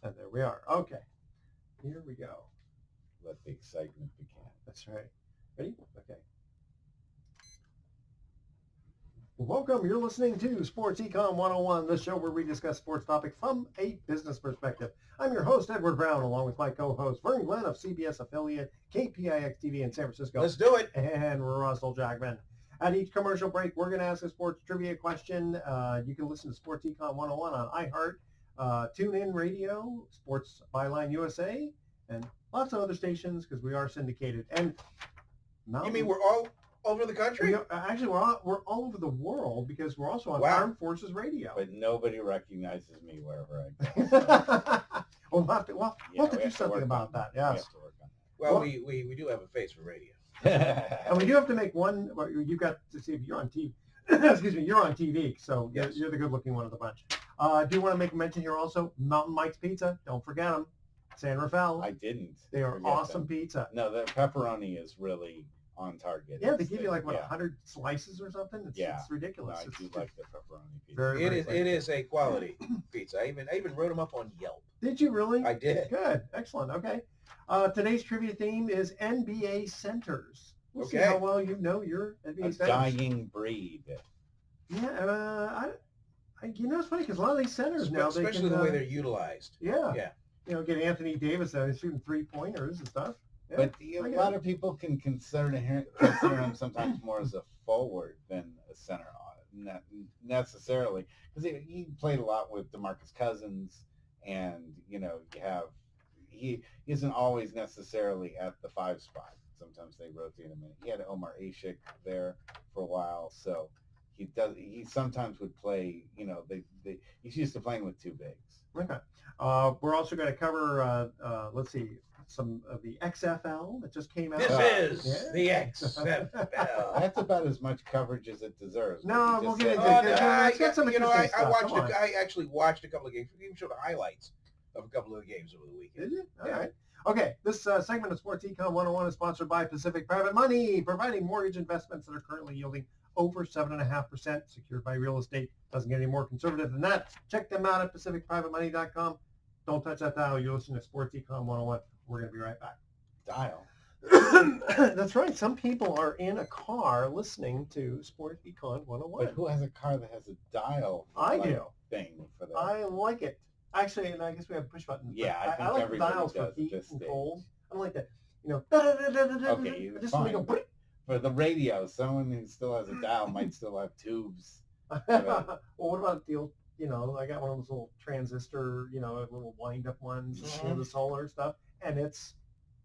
And there we are. Okay. Here we go. Let the excitement begin. That's right. Ready? Okay. Welcome. You're listening to Sports Econ 101, the show where we discuss sports topics from a business perspective. I'm your host, Edward Brown, along with my co-host, Vern Glenn of CBS affiliate KPIX-TV in San Francisco. Let's do it. And Russell Jackman. At each commercial break, we're going to ask a sports trivia question. You can listen to Sports Econ 101 on iHeart, TuneIn Radio, Sports Byline USA, and lots of other stations because we are syndicated. And You mean we're all over the country? Actually, we're all over the world because we're also on Wow. Armed Forces Radio. But nobody recognizes me wherever I go. We'll have to do something about that. We have Yes. to work on Well, we do have a face for radio. that. And we do have to make one. Well, you've got to see if you're on TV. Excuse me, you're on TV, so Yes. you're the good-looking one of the bunch. Do you want to make a mention here also? Mountain Mike's Pizza. Don't forget them. San Rafael. I didn't. They are forget awesome them. pizza. No, the pepperoni is really on target. Yeah, they It's give you like what yeah. 100 slices or something. It's Yeah. it's No, ridiculous. I It's do like the pepperoni pizza. very, It very is flavorful. it is a quality pizza. I even wrote them up on Yelp. Did you really? I did. Good. Excellent. Okay. Today's trivia theme is NBA centers. We'll see Okay. how well you know your NBA A centers. dying breed. Yeah. It's funny because a lot of these centers now, they Especially can, the way they're utilized. yeah. Yeah. Get Anthony Davis shooting 3-pointers and stuff. Yeah, But I a get lot it. of people can consider him sometimes more as a forward than a center, not necessarily, because he played a lot with DeMarcus Cousins, and he isn't always necessarily at the 5 spot. Sometimes they rotate him in. He had Omar Ashik there for a while, so he sometimes would play. He's used to playing with 2 bigs. Okay. We're also going to cover, let's see, some of the XFL that just came out. This is Yeah. the XFL. That's about as much coverage as it deserves. No, What you we'll just get said. into it. It's got some I interesting stuff. watched. Come on. I actually watched a couple of games. Even showed the highlights of a couple of the games over the weekend. Did you? All Yeah. right. Okay, this segment of Sports Econ 101 is sponsored by Pacific Private Money, providing mortgage investments that are currently yielding over 7.5%, secured by real estate. Doesn't get any more conservative than that. Check them out at pacificprivatemoney.com. Don't touch that dial. You're listening to Sports Econ 101. We're going to be right back. Dial. That's right. Some people are in a car listening to Sports Econ 101. But who has a car that has a dial? I like, do. Thing for that. I like it. Actually, and I guess we have a push button. Yeah, I think like the everybody dials for does at heat this and stage. cold. I don't like that. Okay, just fine. when they go. But for the radio, someone who still has a dial might still have tubes. Well, what about the old? I got one of those little transistor, little wind-up ones, the solar stuff, and it's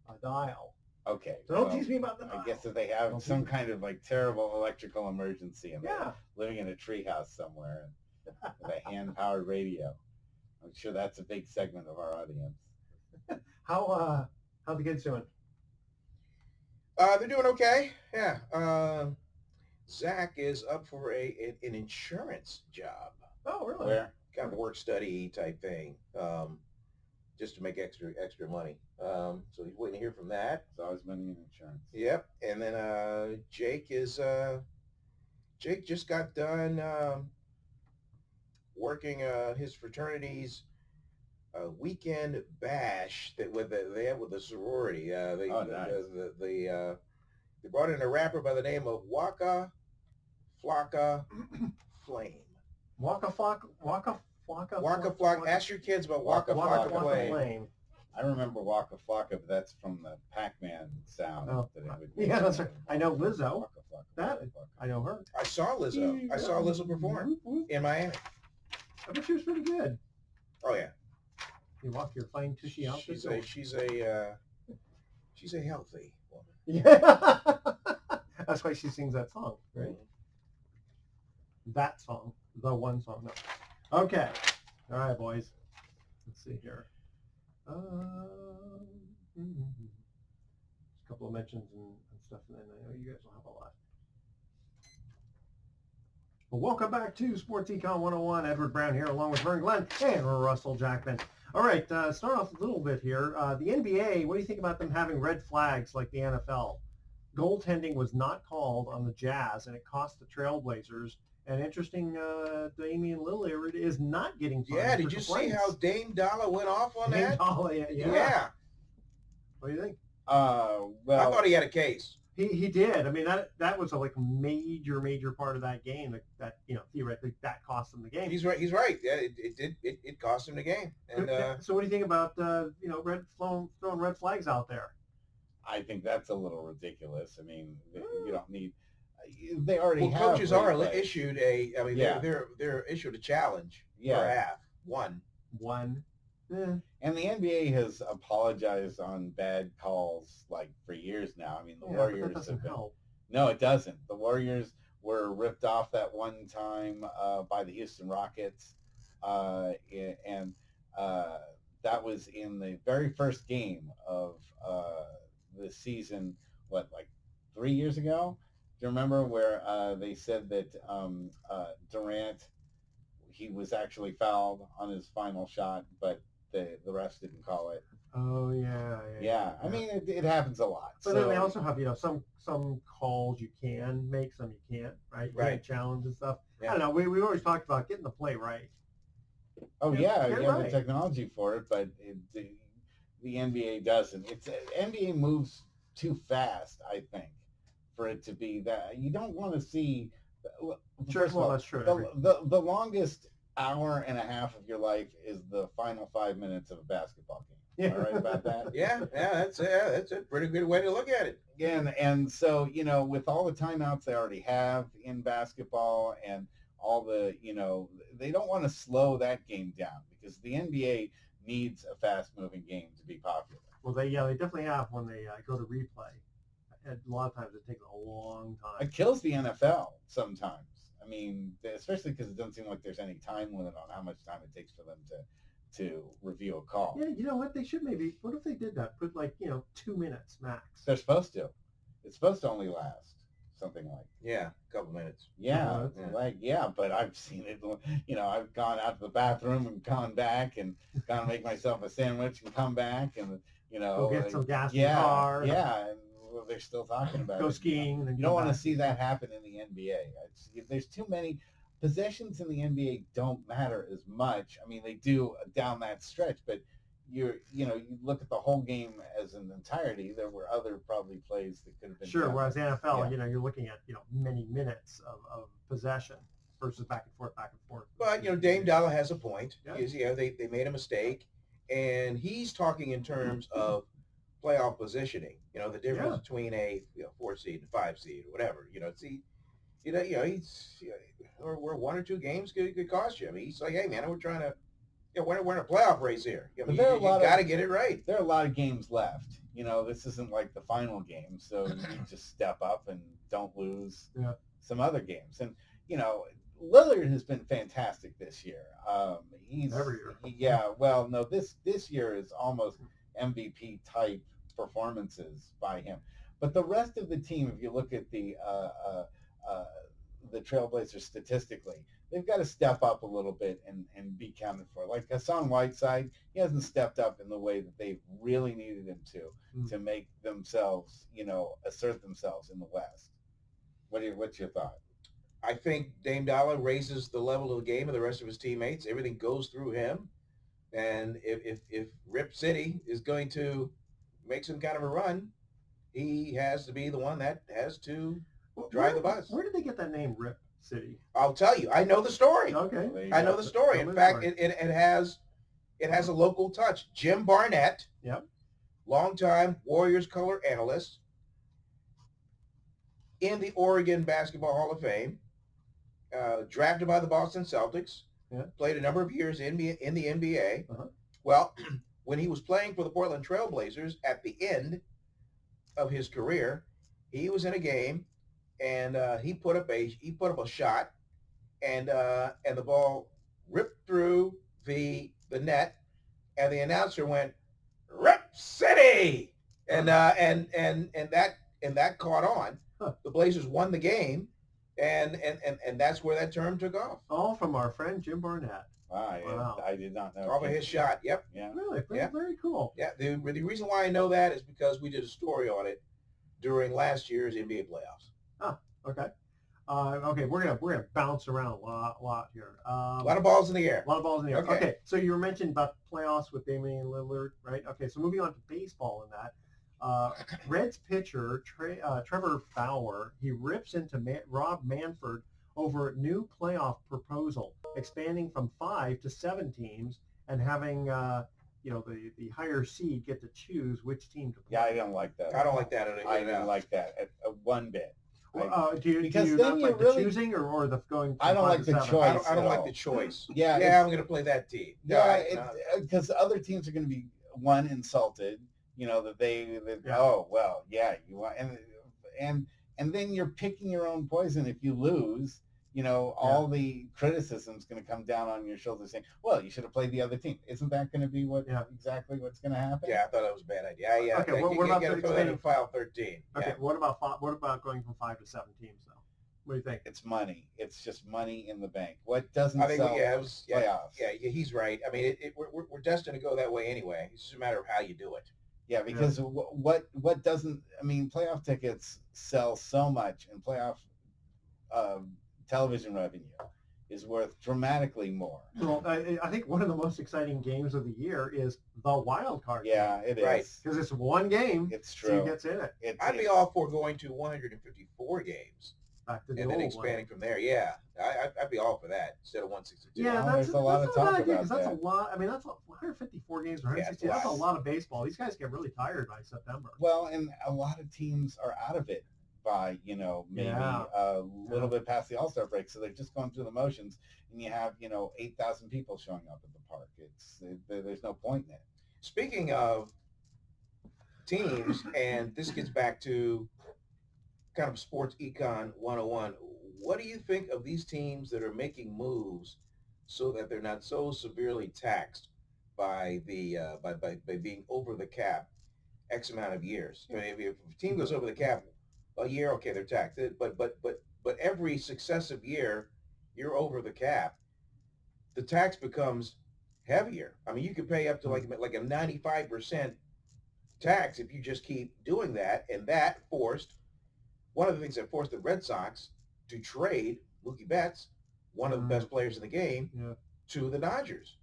a dial. Okay. So don't well, teach me about the dial. I guess if they have some kind of like terrible electrical emergency and Yeah. they're living in a treehouse somewhere and with a hand-powered radio, I'm sure that's a big segment of our audience. How the kids doing? They're doing okay. Yeah. Zach is up for an insurance job, Oh, really? Where? kind of work study type thing, just to make extra money. So he's waiting to hear from that. There's always money in insurance. Yep. And then Jake just got done working his fraternity's weekend bash they have with the sorority. They brought in a rapper by the name of Waka Flocka Flame. Waka Flocka. Waka Flocka. Ask your kids about Waka Flocka Flame. Flame. I remember Waka Flocka, but that's from the Pac-Man sound. Oh, that it would yeah, make. that's right. I know Lizzo. Waka Flocka, That- Waka Flocka. I know her. I saw Lizzo. I saw Lizzo perform in Miami. I bet she was pretty good. Oh yeah. You walk your fine tushy outfit. She's a healthy woman. Yeah. That's why she sings that song, right? That song. The one song. No. Okay. All right, boys. Let's see here. A couple of mentions and stuff, and then I know you guys will have a lot. Well, welcome back to Sports Econ 101. Edward Brown here, along with Vern Glenn and Russell Jackman. All right, start off a little bit here. The NBA, what do you think about them having red flags like the NFL? Goaltending was not called on the Jazz, and it cost the Trailblazers And interesting, Damian Lillard is not getting fined Yeah, for did you see complaints. how Dame Dollar went off on Dame that? Dollar, yeah. Yeah. What do you think? I Well, thought he had a case. He did. I mean, that was a like major part of that game. That theoretically that cost him the game. He's right. He's right. Yeah, it cost him the game. And So what do you think about throwing red flags out there? I think that's a little ridiculous. I mean, you don't need. They already well, have. coaches are replays. issued a. I mean, Yeah. they're issued a challenge Yeah. per half. One. And the NBA has apologized on bad calls like for years now. I mean, the But Warriors that doesn't have been. help. No, it doesn't. The Warriors were ripped off that one time by the Houston Rockets, and that was in the very first game of the season. What, like 3 years ago? Do you remember where they said that Durant, he was actually fouled on his final shot, but the refs didn't call it. Oh yeah. Yeah. I mean, it happens a lot. But then they also have some calls you can make, some you can't, right? You can't challenge and stuff. Yeah. I don't know. We always talked about getting the play right. Oh Yeah, yeah, get you have right. the technology for it, but the NBA doesn't. It's NBA moves too fast, I think, for it to be that. You don't want to see. Sure, First of well, all, that's true. the longest hour and a half of your life is the final 5 minutes of a basketball game. Am I right about that? Yeah, that's a pretty good way to look at it. And so, with all the timeouts they already have in basketball and all the, they don't want to slow that game down because the NBA needs a fast-moving game to be popular. Well, they definitely have when they go to replay. A lot of times it takes a long time. It kills the NFL sometimes. I mean, especially because it doesn't seem like there's any time limit on how much time it takes for them to review a call. Yeah, you know what? They should maybe. What if they did that? Put 2 minutes max. They're supposed to. It's supposed to only last something like. Yeah, a couple minutes. Yeah, Yeah. but I've seen it. I've gone out to the bathroom and gone back and gone to make myself a sandwich and come back and go get some gas in the car. Yeah, and they're still talking about go it. skiing. And then you don't want to see that happen in the NBA. There's too many possessions in the NBA don't matter as much. I mean, they do down that stretch, but you look at the whole game as an entirety. There were other probably plays that could have been sure. done. Whereas NFL, you're looking at many minutes of possession versus back and forth. But Dame Dollar has a point. Yeah. Is they made a mistake, and he's talking in terms of playoff positioning. The difference between a 4 seed and 5 seed or whatever. He's or 1 or 2 games could cost you. I mean, he's like, hey man, we're trying to. We're in a playoff race here. I mean, you got to get it right. There are a lot of games left. This isn't like the final game, so you just step up and don't lose some other games. And Lillard has been fantastic this year. He's every year. Yeah. Well, no, this year is almost MVP type performances by him. But the rest of the team, if you look at the Trailblazers statistically, they've got to step up a little bit and be counted for. Like Hassan Whiteside, he hasn't stepped up in the way that they've really needed him to make themselves, assert themselves in the West. What's your thought? I think Dame Dollar raises the level of the game of the rest of his teammates. Everything goes through him. And if Rip City is going to make some kind of a run, he has to be the one that has to drive the bus. Where did they get that name, Rip City? I'll tell you. I know the story. Okay. I know the story. In fact, it has a local touch. Jim Barnett, longtime Warriors color analyst in the Oregon Basketball Hall of Fame, drafted by the Boston Celtics, played a number of years in the NBA. Uh-huh. Well, when he was playing for the Portland Trailblazers at the end of his career, he was in a game and he put up a shot and the ball ripped through the net and the announcer went, "Rip City!" and that caught on. The Blazers won the game, and that's where that term took off. All from our friend Jim Barnett. Wow. I did not know. Off of his shot. Yep. Yeah. Really? Very cool. Yeah. The reason why I know that is because we did a story on it during last year's NBA playoffs. Okay. Okay, we're gonna bounce around a lot here. A lot of balls in the air. A lot of balls in the air. Okay. Okay, so you were mentioning about playoffs with Damian Lillard, right? Okay, so moving on to baseball in that. Reds pitcher Trevor Bauer, he rips into Rob Manfred over new playoff proposal, expanding from 5 to 7 teams and having the higher seed get to choose which team to play. Yeah, I don't like that. I don't like that at I didn't like that one bit. Do you not like the choosing or the going? I don't like the choice. I don't at like all. the choice. Yeah, I'm going to play that team. because other teams are going to be insulted. Yeah. Oh well, yeah, you want and then you're picking your own poison if you lose. All the criticism's going to come down on your shoulders saying, well, you should have played the other team. Isn't that going to be exactly what's going to happen? Yeah, I thought that was a bad idea. Yeah. Okay, what about expanding file 13? Okay, Yeah. what about going from 5 to 7 teams though? What do you think? It's money. It's just money in the bank. What doesn't I think sell playoffs. playoffs? Yeah, he's right. I mean, we're destined to go that way anyway. It's just a matter of how you do it. Yeah, because what doesn't? I mean, playoff tickets sell so much, and playoff television revenue is worth dramatically more. Well, I think one of the most exciting games of the year is the wild card. Yeah, it is. Right. Because it's one game. It's true. So who gets in it? I'd be all for going to 154 games Back to the and then old expanding from there. Yeah, I'd be all for that instead of 162. Yeah, there's a lot of talk about that's that. a lot. I mean, that's 154 games, 160. Yeah, That's a lot of baseball. These guys get really tired by September. Well, and a lot of teams are out of it by maybe a little bit past the All-Star break, so they're just going through the motions, and you have 8,000 people showing up at the park. There's no point in it. Speaking of teams, and this gets back to kind of sports econ 101. What do you think of these teams that are making moves so that they're not so severely taxed by the by being over the cap X amount of years? I mean, if a team goes over the cap a year, okay, they're taxed. But every successive year, you're over the cap. The tax becomes heavier. I mean, you could pay up to like a 95% tax if you just keep doing that, and that forced one of the things that forced the Red Sox to trade Mookie Betts, one of the best players in the game, to the Dodgers.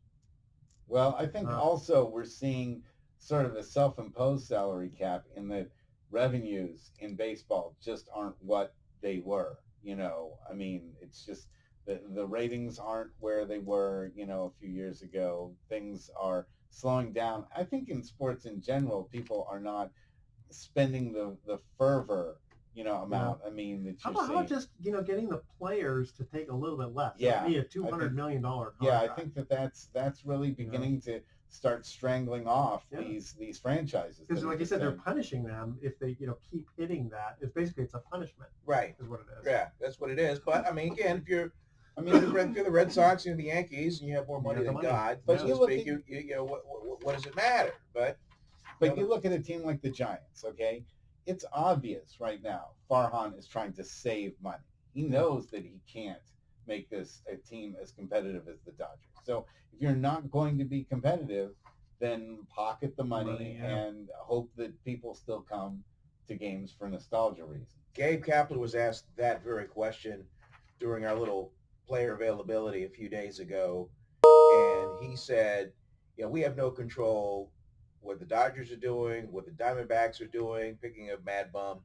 Well, I think also we're seeing sort of a self-imposed salary cap in that revenues in baseball just aren't what they were. I mean, it's just the ratings aren't where they were, a few years ago. Things are slowing down. I think in sports in general, people are not spending the fervor amount. I mean, that How you're about just getting the players to take a little bit less? Yeah, Be a $200 million contract. Yeah, I think that's really beginning to start strangling off these franchises. Because, like you said, they're punishing them if they keep hitting that. It's a punishment. Right. Is what it is. Yeah, that's what it is. But I mean, again, if you're the Red Sox and the Yankees, and you have more money than God, but so to speak, what does it matter? But you look at a team like the Giants, okay? It's obvious right now Farhan is trying to save money. He knows that he can't make this a team as competitive as the Dodgers. So if you're not going to be competitive, then pocket the money and hope that people still come to games for nostalgia reasons. Gabe Kapler was asked that very question during our little player availability a few days ago, and he said, we have no control what the Dodgers are doing, what the Diamondbacks are doing, picking up Mad Bum.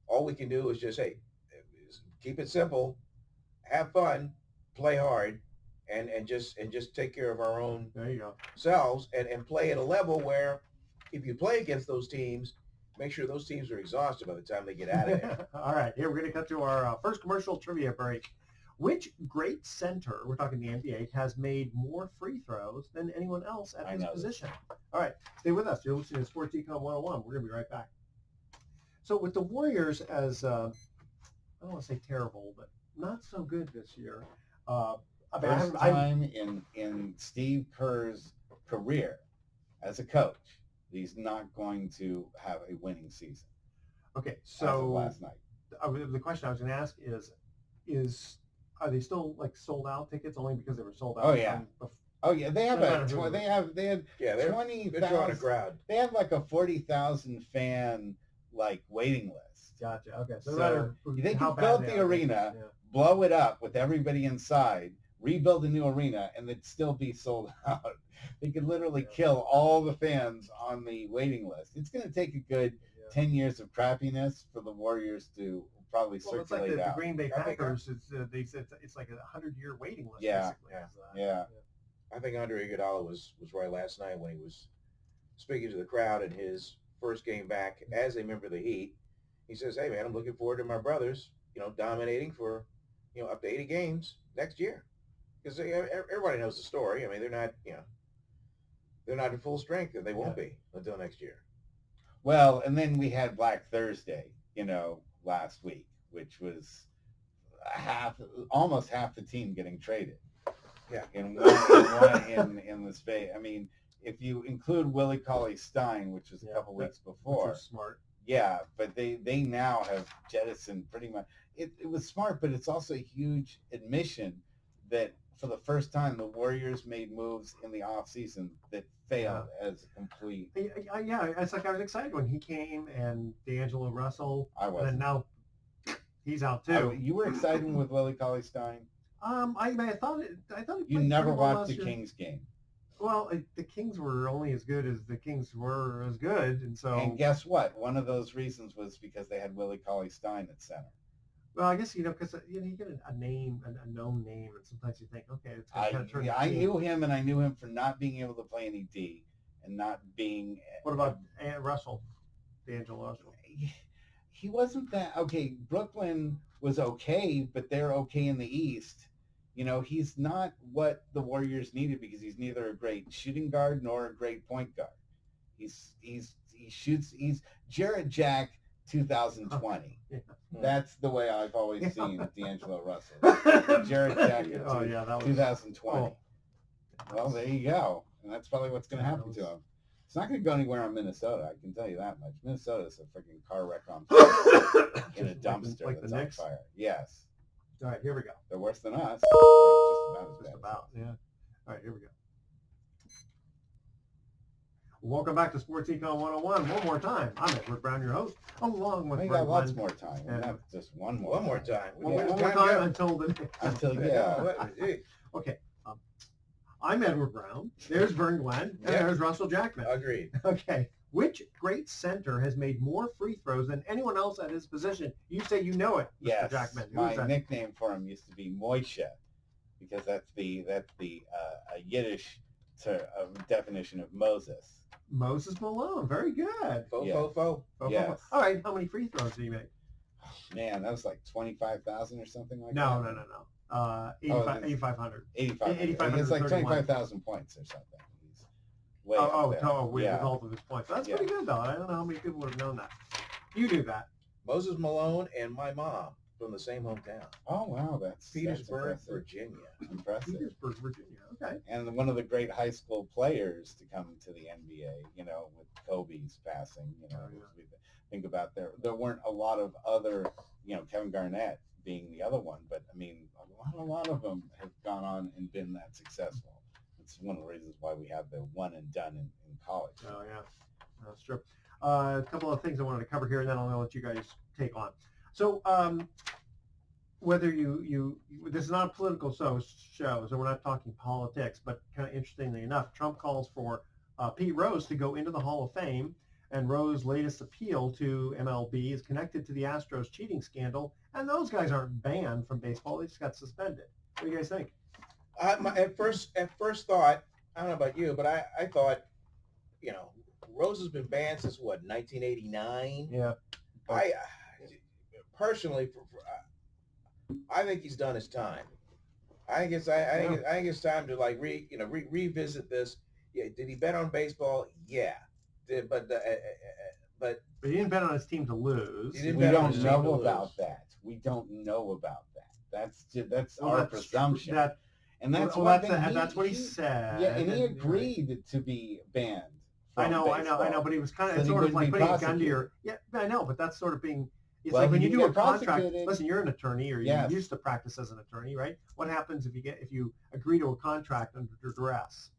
All we can do is just, keep it simple, have fun, play hard, and just take care of our own selves and play at a level where if you play against those teams, make sure those teams are exhausted by the time they get out of there. All right, here we're going to cut to our first commercial trivia break. Which great center, we're talking the NBA, has made more free throws than anyone else at his position? All right, stay with us. You're listening to Sports Econ 101. We're going to be right back. So with the Warriors as, I don't want to say terrible, but not so good this year. First time in Steve Kerr's career as a coach, he's not going to have a winning season. Okay, so as of last night. The question I was going to ask is are they still like sold out tickets only because they were sold out? Oh yeah. They have they're 20,000. drawing a crowd. They have like a 40,000 fan like waiting list. Gotcha. Okay. So, no So matter they how could bad build they the are, arena, yeah. blow it up with everybody inside, rebuild a new arena, and it'd still be sold out. They could literally Yeah. kill all the fans on the waiting list. It's going to take a good 10 years of crappiness for the Warriors to probably Well, it's circulate like the out. Green Bay I think Packers. It's like a 100-year waiting list. Yeah. Basically. Yeah. I think Andre Iguodala was right last night when he was speaking to the crowd in his first game back as a member of the Heat. He says, "Hey man, I'm looking forward to my brothers, dominating for, up to 80 games next year." Because everybody knows the story. I mean, they're not at full strength, and they won't be until next year. Well, and then we had Black Thursday, last week, which was almost half the team getting traded. Yeah. In the space. I mean, if you include Willie Cauley-Stein, which was a couple weeks before, which was smart. Yeah, but they now have jettisoned pretty much. It was smart, but it's also a huge admission that for the first time the Warriors made moves in the off season that failed as a complete. Yeah, it's like I was excited when he came and D'Angelo Russell. I wasn't. And now he's out too. You were excited with Willie Cauley-Stein? I thought he You played never pretty well watched last the year. Kings game. Well, the Kings were only as good as the Kings were as good, and so. And guess what? One of those reasons was because they had Willie Cauley-Stein at center. Well, I guess because you get a name, a known name, and sometimes you think, okay, it's going to kind of turn. I knew him, and I knew him for not being able to play any D and not being. What about Russell, D'Angelo Russell? He wasn't that okay. Brooklyn was okay, but they're okay in the East. He's not what the Warriors needed because he's neither a great shooting guard nor a great point guard. He shoots. He's Jarrett Jack 2020. Yeah. That's the way I've always seen D'Angelo Russell. Jarrett Jack. That was 2020. Oh. Well, there you go, and that's probably what's going to happen to him. It's not going to go anywhere on Minnesota. I can tell you that much. Minnesota's a freaking car wreck on fire in a dumpster like that's the on Knicks? fire. Yes. All right, here we go. They're worse than us. Just about. Yeah. All right, here we go. Welcome back to Sports Econ 101. One more time. I'm Edward Brown, your host, along with we got lots more time. And not just one more time. One more time until Okay. I'm Edward Brown. There's Vern Glenn. And there's Russell Jackman. Agreed. Okay. Which great center has made more free throws than anyone else at his position? You say you know it, Mr. Yes. Jackman. My nickname for him used to be Moishe, because that's the Yiddish definition of Moses. Moses Malone. Very good. Fo. Yes. All right. How many free throws do you make? Man, that was like 25,000 or something like that. No. 8,500. 8,500. It's like 25,000 points or something. He's way with all of his points. That's pretty good, though. I don't know how many people would have known that. You knew that. Moses Malone and my mom from the same hometown. Oh, wow. That's Petersburg, that's Virginia. Impressive. Petersburg, Virginia. Okay. And one of the great high school players to come to the NBA, with Kobe's passing, we think about there weren't a lot of other, Kevin Garnett being the other one, but I mean, a lot of them have gone on and been that successful. It's one of the reasons why we have the one and done in college. Oh, yeah. That's true. A couple of things I wanted to cover here, and then I'll let you guys take on. So, whether this is not a political show, so we're not talking politics, but kind of interestingly enough, Trump calls for Pete Rose to go into the Hall of Fame, and Rose's latest appeal to MLB is connected to the Astros cheating scandal, and those guys aren't banned from baseball; they just got suspended. What do you guys think? At first thought, I don't know about you, but I thought, Rose has been banned since what, 1989? Yeah. I personally, I think he's done his time. I think it's time to revisit this. Yeah, did he bet on baseball? Yeah, but he didn't bet on his team to lose. We don't know about that. We don't know about that. That's our presumption. That's what he said. Yeah, and he agreed to be banned. I know, but he was kind of sort of like putting a gun to your. Yeah, I know, but that's sort of being. It's like when you do a contract. Listen, you're an attorney, or you used to practice as an attorney, right? What happens if you agree to a contract under duress?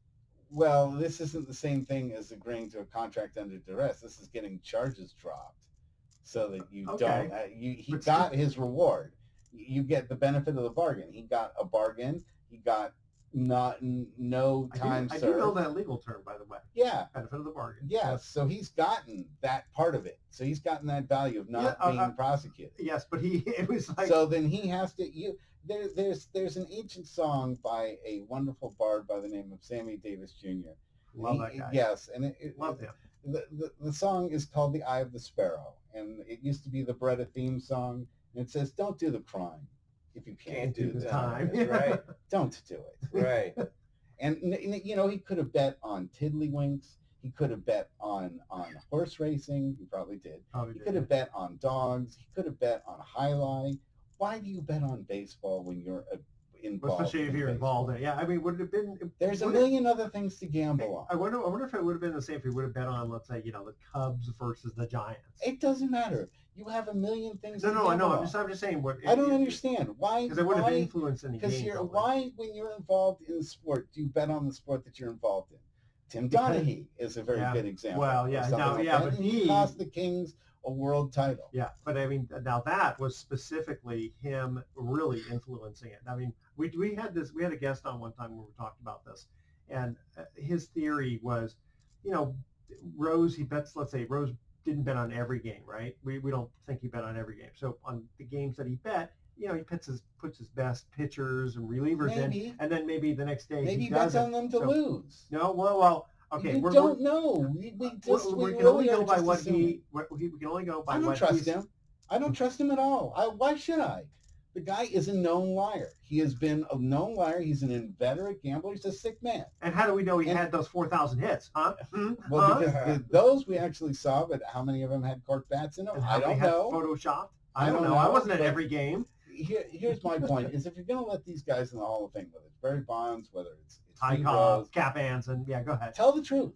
Well, this isn't the same thing as agreeing to a contract under duress. This is getting charges dropped. so that you Okay. don't. He But got his reward. You get the benefit of the bargain. He got a bargain. He got no time I do know served. that legal term, by the way. Yeah. Benefit of the bargain. Yes. So he's gotten that part of it. So he's gotten that value of not being prosecuted. Yes, but it was like. So then he has to. There's an ancient song by a wonderful bard by the name of Sammy Davis Jr. Love that guy. Yes, and Love him. The song is called "The Eye of the Sparrow," and it used to be the Breda theme song. And it says, "Don't do the crime if you can't do the time. That's right. Don't do it." Right. And he could have bet on tiddlywinks. He could have bet on horse racing. He probably did. He could have bet on dogs. He could have bet on highlight. Why do you bet on baseball when you're involved? Especially if you're involved in it. Yeah, I mean, would it have been? There's a million other things to gamble on. I wonder if it would have been the same if he would have bet on, let's say, the Cubs versus the Giants. It doesn't matter. You have a million things. No, I know. I'm just saying. I don't understand why. Because it would have influenced any game. Because why, when you're involved in the sport, do you bet on the sport that you're involved in? Tim Donaghy is a very good example. Well, yeah, but he cost the Kings a world title. Yeah, but I mean, now that was specifically him really influencing it. I mean, we had a guest on one time when we talked about this, and his theory was, Rose, let's say Rose didn't bet on every game, right? We don't think he bet on every game. So on the games that he bet, he puts his best pitchers and relievers in, and then maybe the next day he bets on them to lose. No, well, okay. We don't know. We can only go by what we can only go by. I don't trust him. I don't trust him at all. Why should I? The guy is a known liar. He has been a known liar. He's an inveterate gambler. He's a sick man. And how do we know he had those 4,000 hits, huh? Well, because those we actually saw, but how many of them had cork bats in them? I don't know. Photoshopped? I don't know. I wasn't at every game. Here's my point: is if you're going to let these guys in the Hall of Fame, whether it's Barry Bonds, whether it's Econ, Cap Anson, yeah, go ahead. Tell the truth.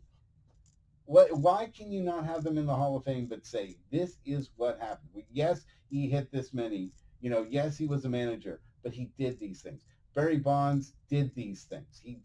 Why can you not have them in the Hall of Fame, but say this is what happened? Yes, he hit this many. Yes, he was a manager, but he did these things. Barry Bonds did these things. He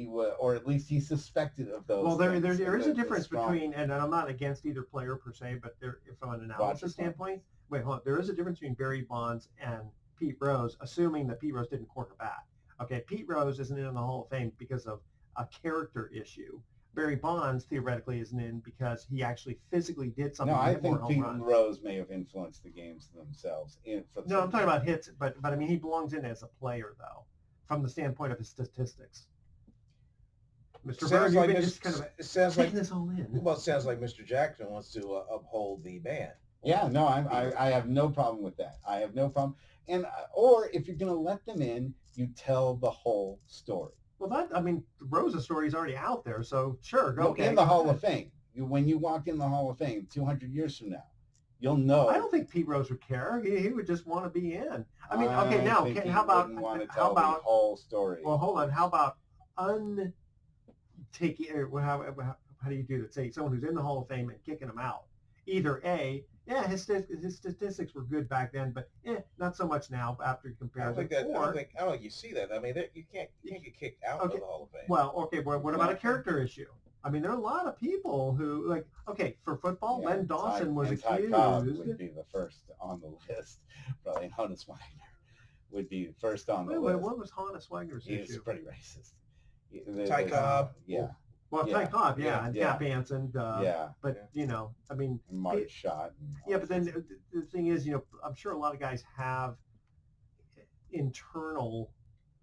was, or at least he suspected of those. Well, there is a difference between, and I'm not against either player per se, but from an analysis standpoint, wait, hold on. There is a difference between Barry Bonds and Pete Rose, assuming that Pete Rose didn't cork a bat. Okay, Pete Rose isn't in the Hall of Fame because of a character issue. Barry Bonds theoretically isn't in because he actually physically did something. No, I think Pete Rose may have influenced the games themselves. No, I'm talking about hits, but I mean he belongs in as a player though, from the standpoint of his statistics. Mr. Bird, you've been just kind of taking this all in. Well, it sounds like Mr. Jackson wants to uphold the ban. Yeah, no, I have no problem with that. I have no problem. And or if you're going to let them in, you tell the whole story. Well, Rose's story is already out there, so sure, go. In the Hall of Fame. When you walk in the Hall of Fame 200 years from now, you'll know. I don't think Pete Rose would care. He would just want to be in. I mean, okay, now how about the whole story? Well, hold on. How about taking? How do you do that? Say someone who's in the Hall of Fame and kicking him out. Either A, yeah, his statistics were good back then, but not so much now after you compare. I don't think you see that. I mean, you can't get kicked out of the Hall of Fame. Well, okay, but what about a character issue? I mean, there are a lot of people who for football, Len Dawson was accused. Ty Cobb would be the first on the list. Probably Honus Wagner would be first on the list. What was Honus Wagner's issue? He was pretty racist. Ty Cobb. Yeah. Well, Ty Cobb, and Cap Anson, but I mean, Mark Schott. But then the thing is, I'm sure a lot of guys have internal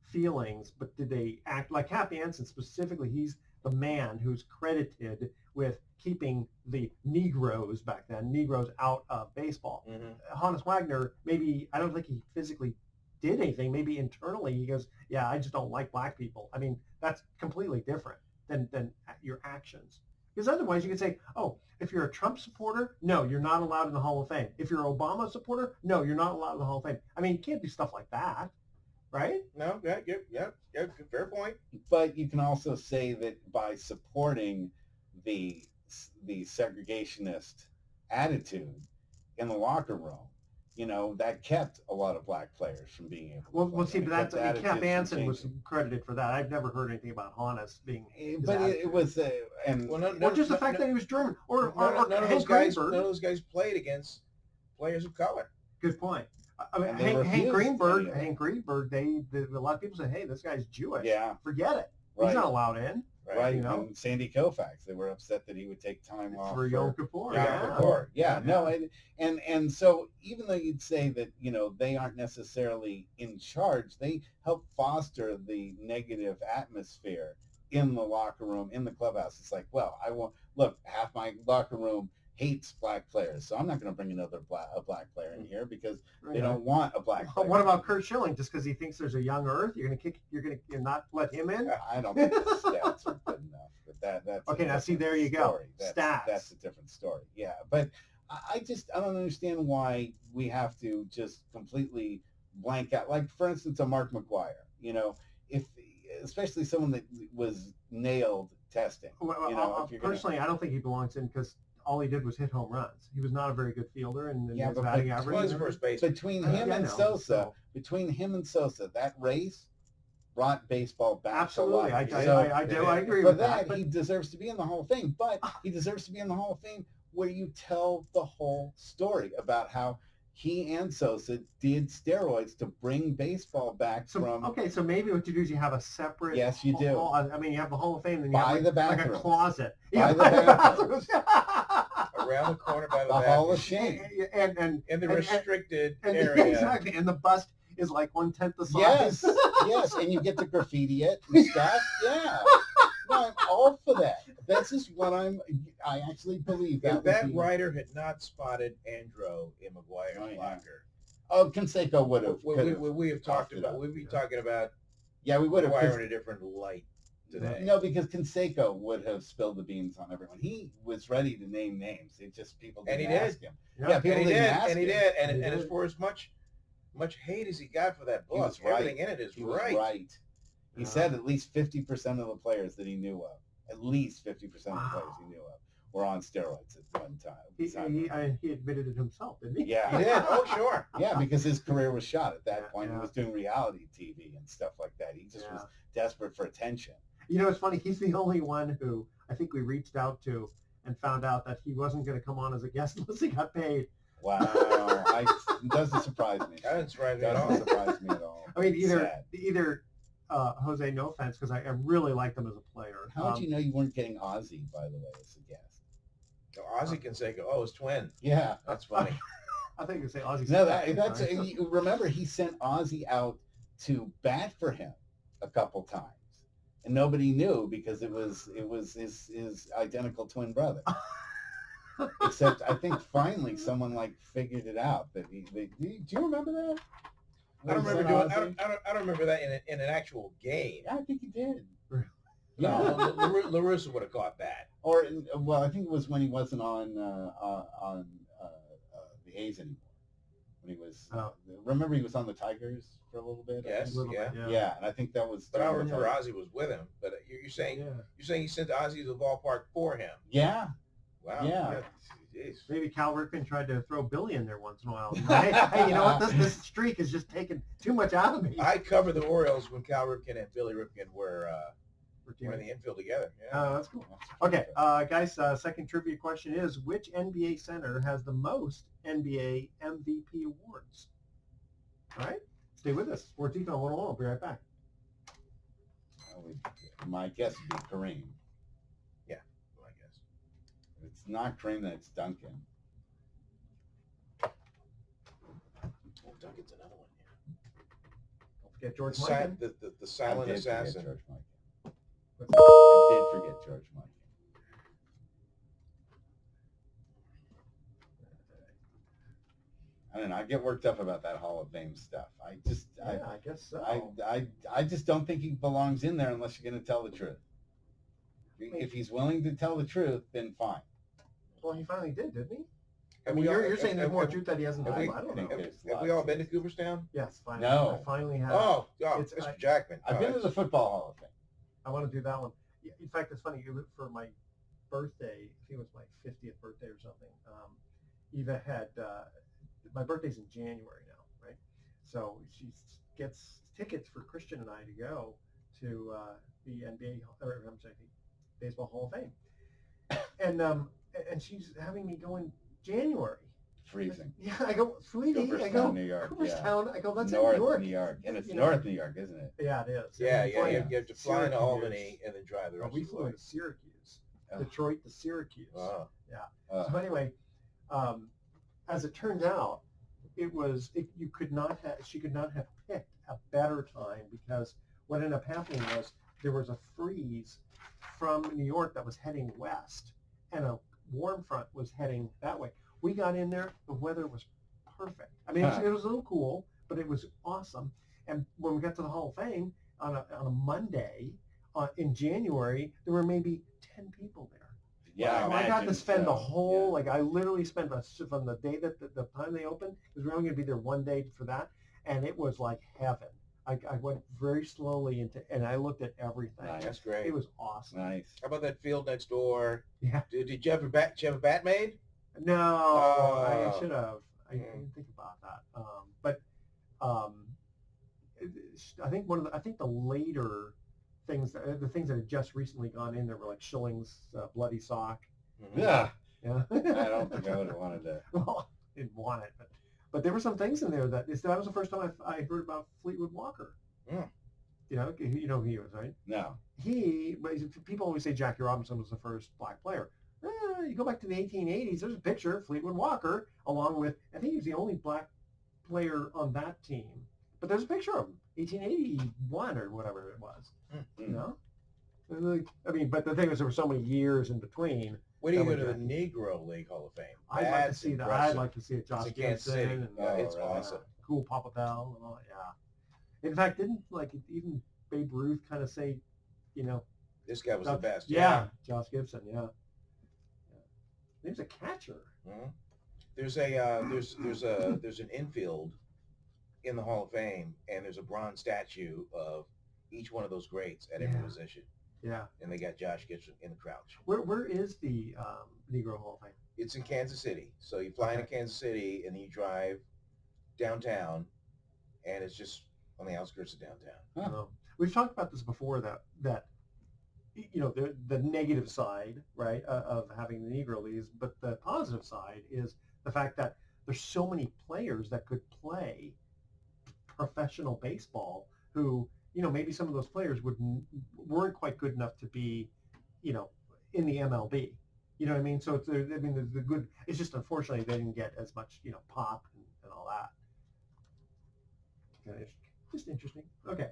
feelings, but did they act like Cap Anson specifically? He's the man who's credited with keeping the Negroes back then, Negroes out of baseball. Mm-hmm. Honus Wagner, maybe I don't think he physically did anything. Maybe internally he goes, yeah, I just don't like black people. I mean, that's completely different than your actions. Because otherwise you could say, oh, if you're a Trump supporter, no, you're not allowed in the Hall of Fame. If you're an Obama supporter, no, you're not allowed in the Hall of Fame. I mean, you can't do stuff like that, right? No, yeah, fair point. But you can also say that by supporting the segregationist attitude in the locker room, that kept a lot of black players from being able to Well, see, but Cap Anson was credited for that. I've never heard anything about Honus being. But it was and Well, Or just the fact that he was German, or none of Hank those guys, Greenberg. none of those guys played against players of color. Good point. I mean, And they Hank refused any Greenberg. of it. Hank Greenberg. A lot of people say, "Hey, this guy's Jewish. Yeah. Forget it. Right. He's not allowed in." Right, You know? and Sandy Koufax, they were upset that he would take time off For Yom Kippur. Yom Yeah. Kippur. Yeah, Yeah. no, and so even though you'd say that they aren't necessarily in charge, they help foster the negative atmosphere in the locker room, in the clubhouse. It's like, well, I won't look. Half my locker room hates black players, so I'm not going to bring another black player in here because they don't want a black player. What about Kurt Schilling? Just because he thinks there's a young Earth, you're gonna not let him in? I don't think the stats are good enough, but that's Okay. Now see, there you story. go. That's, Stats. That's a different story. Yeah, but I don't understand why we have to just completely blank out. Like for instance, a Mark McGuire. If especially someone that was nailed testing. Well, personally, I don't think he belongs in because all he did was hit home runs. He was not a very good fielder, and his batting average. Well, he's first base. Between him and Sosa, that race brought baseball back Absolutely, to life. I agree For with that, that. he deserves to be in the Hall of Fame, but he deserves to be in the Hall of Fame where you tell the whole story about how he and Sosa did steroids to bring baseball back from. Okay, so maybe what you do is you have a separate. Yes, you do. I mean, you have the Hall of Fame, and you By have the like a bathrooms. closet. By the bathrooms. Around the corner by the Hall of bathroom. Shame. and In the restricted and area. exactly, and the bust is like 1/10 the size. Yes, and you get to graffiti it and stuff. Yeah. No, I'm all for that. This is what I actually believe that. If that writer had not spotted Andro in McGuire's locker, Canseco would have. we have talked about. We'd be talking about. Yeah, we would have. McGuire in a different light today. No, because Canseco would have spilled the beans on everyone. He was ready to name names. It just people didn't ask him. Yeah, people didn't ask him. And he did. And as for as much hate as he got for that book, everything in it is right. He said at least 50% of the players that he knew of, at least 50% of the players he knew of, were on steroids at one time. He admitted it himself, didn't he? Yeah, he did. Oh, sure. Yeah, because his career was shot at that point. He was doing reality TV and stuff like that. He just was desperate for attention. It's funny. He's the only one who I think we reached out to and found out that he wasn't going to come on as a guest unless he got paid. Wow, it doesn't surprise me. That doesn't surprise me at all. Doesn't surprise me at all. I mean, either Jose, no offense, because I really liked him as a player. How did you know you weren't getting Ozzy, by the way, as a guest? Ozzy Canseco, his twin. Yeah, that's funny. I think you say Ozzy. No, that's remember he sent Ozzy out to bat for him a couple times, and nobody knew because it was his identical twin brother. Except I think finally someone figured it out that do you remember that? I don't remember doing. I don't remember that in an actual game. Yeah, I think he did. Yeah, La Russa would have caught that. Or I think it was when he wasn't on the A's anymore. When he was, remember he was on the Tigers for a little bit. Yes, yeah, and I think that was. But I remember Ozzy was with him. But you're saying he sent Ozzy to the ballpark for him. Yeah. Wow. Yeah. Jeez. Maybe Cal Ripken tried to throw Billy in there once in a while. Hey, you know what? This streak is just taking too much out of me. I covered the Orioles when Cal Ripken and Billy Ripken were in the infield together. Yeah. Oh, that's cool. Okay, guys, second trivia question is, which NBA center has the most NBA MVP awards? All right, stay with us. Sports Econ 101. I'll be right back. My guess would be Kareem. Yeah, my guess. If it's not Kareem, then it's Duncan. Oh, Duncan's another one. Don't forget George Mikan. The silent assassin. George Mikan. I did forget George Mikan. I don't know. I get worked up about that Hall of Fame stuff. I guess so. I just don't think he belongs in there unless you're going to tell the truth. If he's willing to tell the truth, then fine. Well, he finally did, didn't he? Have you're saying there's more truth that he hasn't told. I don't know. Have we all been to Cooperstown? Yes, finally. No. I finally have. Oh, Mr. Jackman. I've been to the Football Hall of Fame. I want to do that one. In fact, it's funny. For my birthday, I think it was my 50th birthday or something, Eva had, my birthday's in January now, right? So she gets tickets for Christian and I to go to the NBA, or I'm sorry, Baseball Hall of Fame. and she's having me go in January. Freezing. Yeah, I go, sweetie, I go, Cooperstown, New York. Yeah. Cooperstown, I go, that's North in New York. New York. And it's You know. North New York, isn't it? Yeah, it is. Yeah, And yeah, then you have to fly into Syracuse. Albany and then drive the rest We of the flew way. into Syracuse, Oh. Detroit to Syracuse. Wow. Uh, So anyway, as it turns out, you could not have, she could not have picked a better time, because what ended up happening was there was a freeze from New York that was heading west, and a warm front was heading that way. We got in there, the weather was perfect. I mean, it was a little cool, but it was awesome. And when we got to the Hall of Fame on a Monday in January, there were maybe 10 people there. yeah, So I got to imagine spend the so. whole, Yeah. like I literally spent from the day that the time they opened, because we're only going to be there one day for that, and it was like heaven. I went very slowly and I looked at everything. Nice. That's great. It was awesome. Nice. How about that field next door? Yeah. Did you have a bat made? No, I Oh. should have. I Mm. didn't think about that. But I think I think the later things, the things that had just recently gone in there were like Schilling's Bloody Sock. Mhm. Yeah. Yeah. I don't think I would have wanted to. Well, I didn't want it, but there were some things in there that was the first time I heard about Fleetwood Walker. Mm. You know who he was, right? No. People always say Jackie Robinson was the first black player. You go back to the 1880s, there's a picture of Fleetwood Walker along with, I think he was the only black player on that team. But there's a picture of him, 1881 or whatever it was. You know? I mean, but the thing is, there were so many years in between. When do you That go to was the Negro League Hall of Fame? I'd like to That's see that. impressive. I'd like to see it. Josh It's in Kansas City. Gibson. And, Yeah, it's really? awesome. Cool Papa Bell and all that. Yeah. In fact, didn't even Babe Ruth kind of say, This guy was the best. Yeah, Josh Gibson. Yeah. He was a catcher. Mhm. There's an infield in the Hall of Fame, and there's a bronze statue of each one of those greats at every Yeah. position. Yeah. And they got Josh Gibson in the crouch. Where is the Negro Hall of Fame? It's in Kansas City. So you fly into Kansas City and then you drive downtown, and it's just on the outskirts of downtown. Huh. We've talked about this before, that the negative side, right, of having the Negro Leagues, but the positive side is the fact that there's so many players that could play professional baseball who, maybe some of those players weren't quite good enough to be, in the MLB. You know what I mean? So the good. It's just unfortunately they didn't get as much, pop and all that. And it's just interesting. Okay.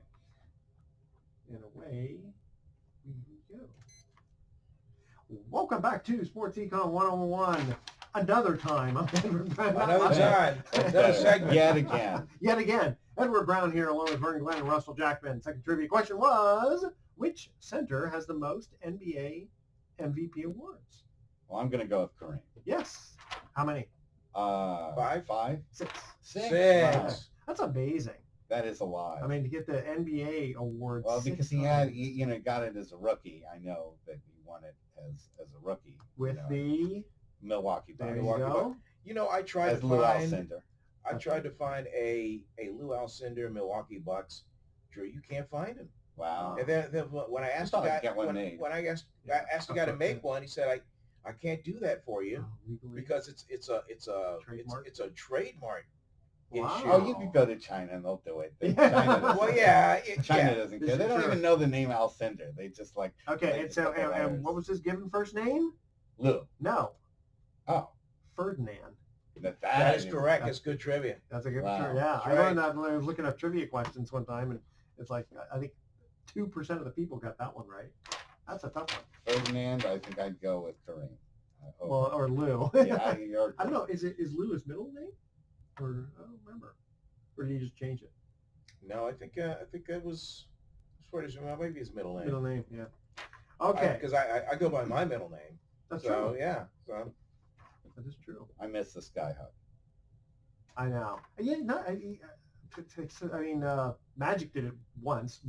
And away we go. Welcome back to Sports Econ 101. Another time. Another time. Another segment. Yet again. Yet again. Edward Brown here along with Vernon Glenn and Russell Jackman. Second trivia question was, which center has the most NBA MVP awards? Well, I'm going to go with Kareem. Yes. How many? Five? Six. Six. Wow. That's amazing. That is a lot. I mean, to get the NBA award. Well, because he got it as a rookie. I know that he won it as a rookie. With the Milwaukee Bucks. there you Milwaukee go. I tried As to Lou find. Alcindor. I tried to find a Lou Alcindor Milwaukee Bucks. Drew, you can't find him. Wow. And then when I asked the thought I'd guy, get one made. when I asked the guy to make one, he said, I can't do that for you Legally. because it's a Trademark? it's a trademark Wow. issue. Oh, you could go to China and they'll do it. Yeah. China doesn't, Well, yeah, China doesn't care. They don't Sure. even know the name Alcindor. They just like Okay, like and so a couple and letters. what was his given first name? Lou. No, Oh, Ferdinand. that is correct. It's good trivia. That's a good Wow. trivia. Yeah, That's I right. learned that when I was looking up trivia questions one time, and it's like I think 2% of the people got that one right. That's a tough one. Ferdinand, I think I'd go with Kareem. Well, or Lou. yeah, you're, I don't know. Is Lou his middle name, or I don't remember, or did he just change it? No, I think that was maybe his middle name. Middle name, yeah. Okay, Because I go by my middle name. that's So true. yeah. So That is true. I miss the Skyhook. I know. Yeah, no, I mean, Magic did it once,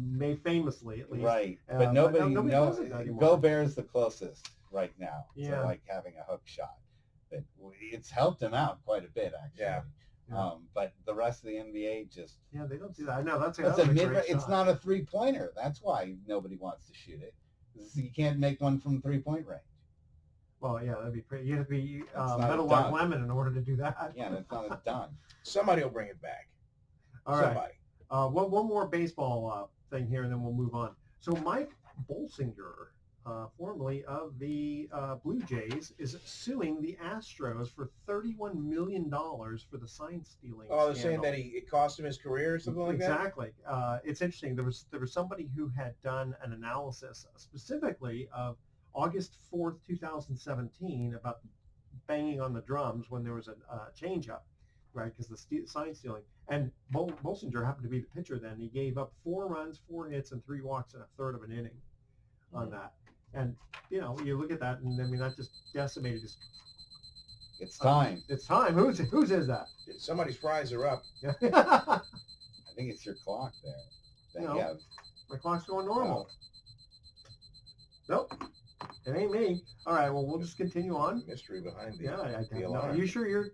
famously at least. Right, but but nobody does it anymore. Go Bear's the closest right now Yeah. to like having a hook shot. But it's helped him out quite a bit actually. Yeah. Yeah. But the rest of the NBA just Yeah, they don't do that. I know that's a great mid. It's shot. not a 3-pointer. That's why nobody wants to shoot it. You can't make one from 3-point range. Well, yeah, that'd be pretty. You have to be That's not metal done. lock lemon in order to do that. Yeah, that's not a done. Somebody will bring it back. All right. Somebody. One more baseball thing here, and then we'll move on. So Mike Bolsinger, formerly of the Blue Jays, is suing the Astros for $31 million for the sign stealing. Oh, they're saying scandal. that it cost him his career or something like that? Exactly. It's interesting. There was somebody who had done an analysis specifically of August 4th, 2017, about banging on the drums when there was a change-up, right? Because the sign stealing. And Bolsinger happened to be the pitcher then. He gave up 4 runs, 4 hits, and 3 walks in a third of an inning on that. And, you look at that, and I mean, that just decimated his... It's time. It's time. Whose is that? Somebody's fries are up. I think it's your clock there. No. Yeah. My clock's going normal. Nope. It ain't me. All right. Well, we'll just continue on. Mystery behind the, Yeah, I the don't know. alarm. Are you sure your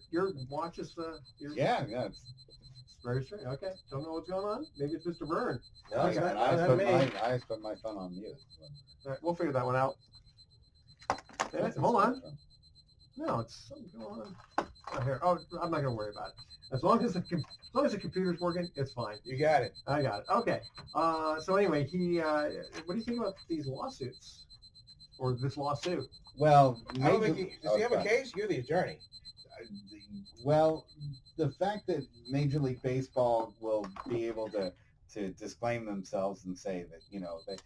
watch is Yeah. It's very straight? Okay. Don't know what's going on. Maybe it's Mr. Byrne. No, it's Okay. not me. I always put my phone on mute. All right. We'll figure that one out. Yeah, hold on. No, it's something going on. Oh, here. Oh, I'm not going to worry about it. As long as the computer's working, it's fine. You got it. I got it. Okay. So anyway, what do you think about these lawsuits or this lawsuit? Well, I don't think does he have a case? You're the attorney. Well, the fact that Major League Baseball will be able to disclaim themselves and say that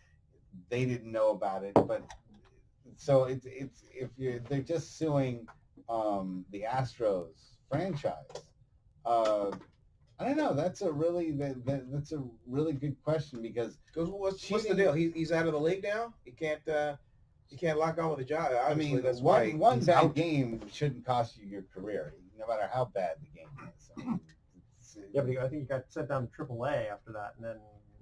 they didn't know about it, but so it's they're just suing the Astros franchise. I don't know. That's a really good question because What's the cheating- deal? He's out of the league now. He can't lock on with a job. I Obviously, mean, that's why one he's bad out. game shouldn't cost you your career, no matter how bad the game is. I mean, Yeah, but I think he got sent down to AAA after that, and then.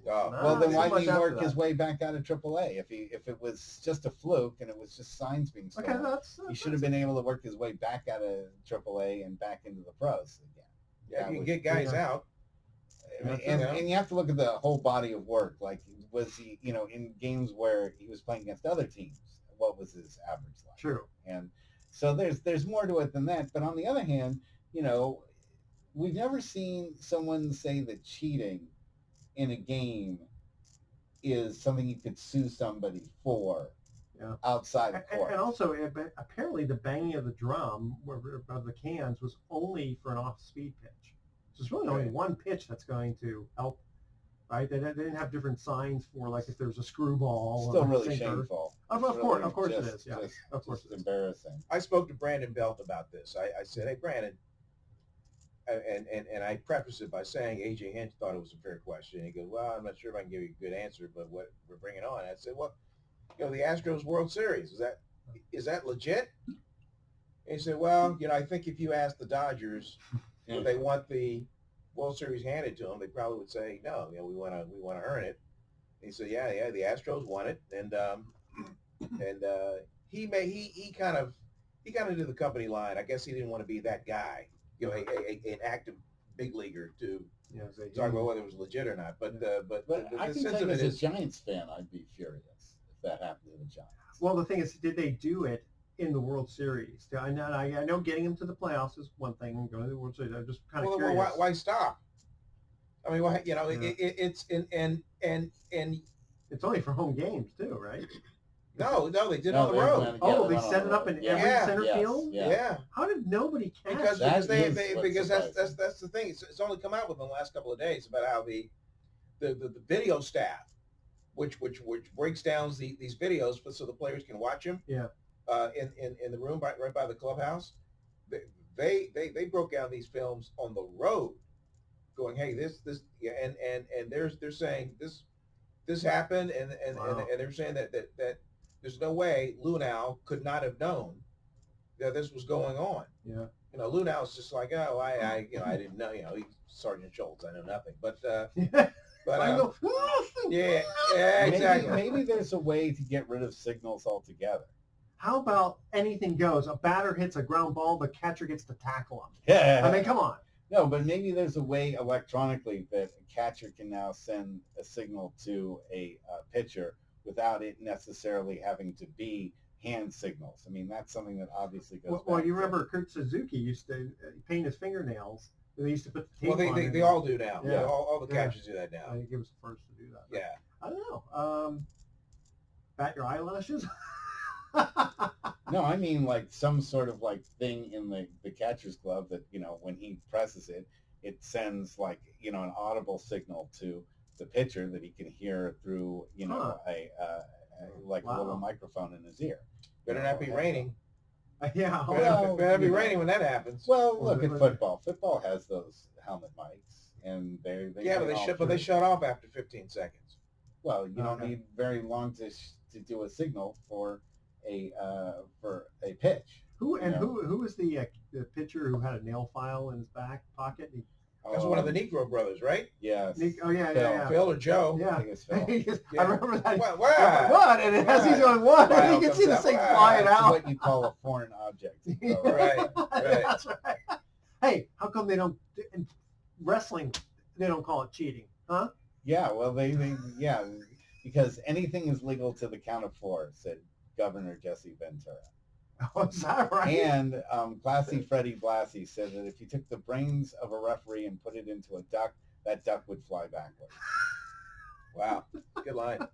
Oh. well, then not why so didn't he much work after his that. way back out of AAA? If it was just a fluke and it was just signs being stolen, Okay, that's. he should have been able to work his way back out of AAA and back into the pros again. Yeah, That you can was- get guys out. I mean, Yeah. and you have to look at the whole body of work. Like, was he, in games where he was playing against other teams, what was his average like? True. And so there's more to it than that. But on the other hand, we've never seen someone say that cheating in a game is something you could sue somebody for outside of court. And also, apparently, the banging of the drum of the cans was only for an off-speed pitch. So it's really only Right. one pitch that's going to help, right? They didn't have different signs for like if there's a screwball. Still or a really sinker. shameful. Of Really course it just- is. Yeah, just- of course just it is. embarrassing. I spoke to Brandon Belt about this. I said, hey, Brandon, and I prefaced it by saying AJ Hinch thought it was a fair question. He goes, well, I'm not sure if I can give you a good answer, but what we're bringing on. I said, well, the Astros World Series, is that legit? And he said, well, I think if you ask the Dodgers if they want the World Series handed to them, they probably would say no. We want to earn it. And he said, yeah, the Astros want it, and he kind of did the company line. I guess he didn't want to be that guy, an active big leaguer to talk about whether it was legit or not. But I the can sense tell of you it as a is, Giants fan, I'd be furious if that happened to the Giants. Well, the thing is, did they do it in the World Series? I know getting them to the playoffs is one thing, and going to the World Series, I'm just kind of curious. why stop? I mean, why, it's and It's only for home games too, right? no, they did it on the road. Oh, they set it up in every center field? Yeah. How did nobody catch Because that? that's the thing. It's only come out within the last couple of days about how the video staff, which breaks down these videos so the players can watch them. Yeah. In the room right by the clubhouse, they broke down these films on the road, going, hey, this and they're saying this happened, and Wow. and they're saying that there's no way Lunau could not have known that this was going on. Yeah. Lunau's just like, oh, I didn't know. He's Sergeant Schultz. I know nothing. But I know. yeah, Maybe, exactly. maybe there's a way to get rid of signals altogether. How about anything goes? A batter hits a ground ball, the catcher gets to tackle him. Yeah. I mean, come on. No, but maybe there's a way electronically that a catcher can now send a signal to a pitcher without it necessarily having to be hand signals. I mean, that's something that obviously goes Well, back you to- remember Kurt Suzuki used to paint his fingernails. And they used to put the tape Well, on they it. all do now. Yeah. All the Yeah. catchers do that now. I think he was the first to do that. But Yeah. I don't know. Bat your eyelashes? No, I mean like some sort of like thing in the catcher's glove that, you know, when he presses it, it sends like, you know, an audible signal to the pitcher that he can hear through, you know, a like a little microphone in his ear. Better not be raining. Yeah. Better be raining when that happens. Well, look at football. Football has those helmet mics, and they Yeah, but they shut off after 15 seconds. Well, you don't need very long to do a signal for a pitch. Who was the pitcher who had a nail file in his back pocket? That's one of the Negro brothers, right? Yes. Yeah. Phil or Joe. Yeah. I think it's Phil. I remember that. What? And as he's going, what? And you can see this thing flying That's out. what you call a foreign object. Right. That's right. Hey, how come they don't in wrestling? They don't call it cheating, huh? Yeah. Well, they because anything is legal to the count of four, said Governor Jesse Ventura. Oh, is that right? And Classy Freddie Blassie said that if you took the brains of a referee and put it into a duck, that duck would fly backwards. Wow. Good line.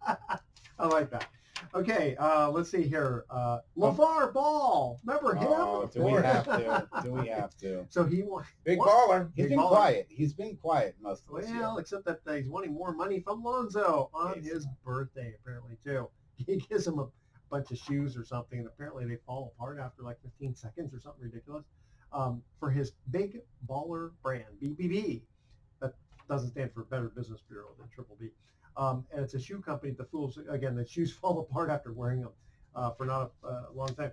I like that. Okay, let's see here. LeVar Ball. Remember him? Oh, do we have to? Do we have to? So he won. Big baller. He's Big been baller. quiet. He's been quiet most of this Well, year. except that he's wanting more money from Lonzo on his birthday, apparently, too. He gives him a bunch of shoes or something, and apparently they fall apart after like 15 seconds or something ridiculous, for his Big Baller brand, BBB. That doesn't stand for Better Business Bureau, the Triple B. And it's a shoe company. The fools, again, the shoes fall apart after wearing them for not a long time.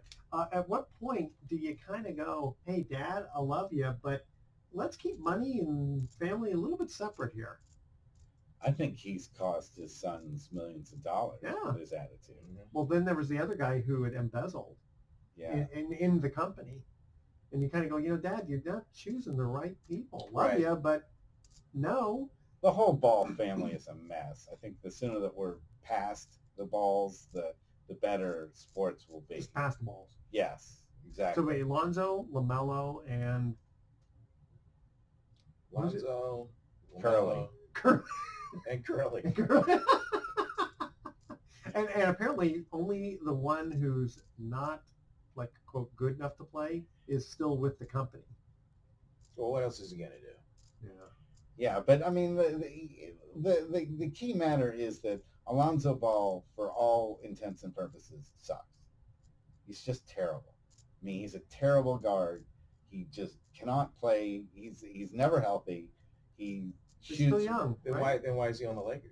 At what point do you kind of go, hey, Dad, I love you, but let's keep money and family a little bit separate here? I think he's cost his sons millions of dollars with his attitude. Well, then there was the other guy who had embezzled in the company. And you kind of go, Dad, you're not choosing the right people. Love you, but no. The whole Ball family is a mess. I think the sooner that we're past the Balls, the better sports will be. Just past the balls. Yes, exactly. So wait, Lonzo, LaMelo, and... Lonzo, Curly. And Curly. and apparently only the one who's not, like, quote, good enough to play is still with the company. Well, what else is he going to do? Yeah, but I mean, the key matter is that Alonzo Ball, for all intents and purposes, sucks. He's just terrible. I mean, he's a terrible guard. He just cannot play. He's never healthy. He's still young. Then why is he on the Lakers?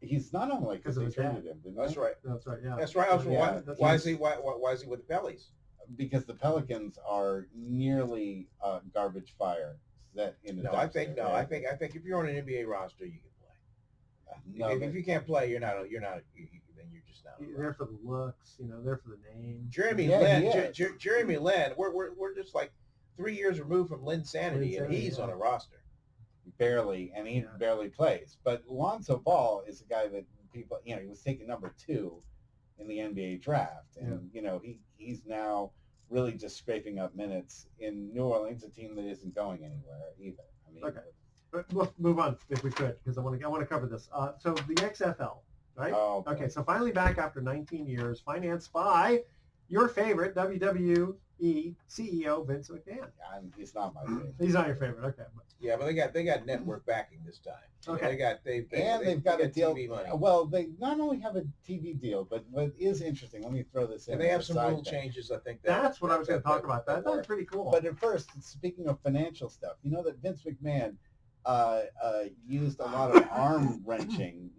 He's not on the Lakers. They traded him. That's right. That's right. Yeah. That's right. Why is he with the Pellies? Because the Pelicans are nearly garbage fire. I think if you're on an NBA roster, you can play. If you can't play, you're not. Then you're just not. You're there for the looks, there for the name. Jeremy Lin. Jeremy Lin. We're just like 3 years removed from Lin Sanity, and he's on a roster. Barely, and he barely plays. But Lonzo Ball is a guy that people, he was taken number 2 in the NBA draft, and he's now really just scraping up minutes in New Orleans, a team that isn't going anywhere either. I mean, okay, but we'll move on if we could, because I want to cover this. So the XFL, right? Oh, okay, so finally back after 19 years, financed by your favorite WWE CEO Vince McMahon. He's not my favorite. He's not your favorite, okay. Yeah, but they got network backing this time. Okay, they've got a deal. TV money. Well, they not only have a TV deal, but what is interesting. Let me throw this in. And they have some rule changes. I think that's what I was going to talk about. That's pretty cool. But at first, speaking of financial stuff, you know that Vince McMahon used a lot of arm wrenching,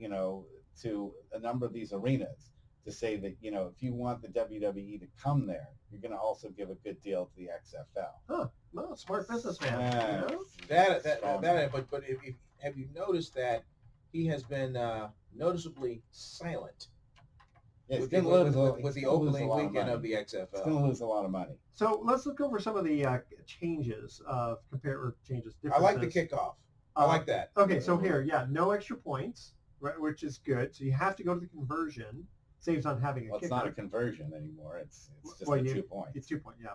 to a number of these arenas to say that, if you want the WWE to come there, you're going to also give a good deal to the XFL. Huh. No, smart businessman. But if have you noticed that he has been noticeably silent with the opening weekend of the XFL? It's going to lose a lot of money. So let's look over some of the changes, differences. I like the kickoff. I like that. Okay, so here, no extra points, right, which is good. So you have to go to the conversion saves on having a Well, kicker. it's not a conversion anymore. It's just Well, a you- 2 point. It's 2 point. Yeah,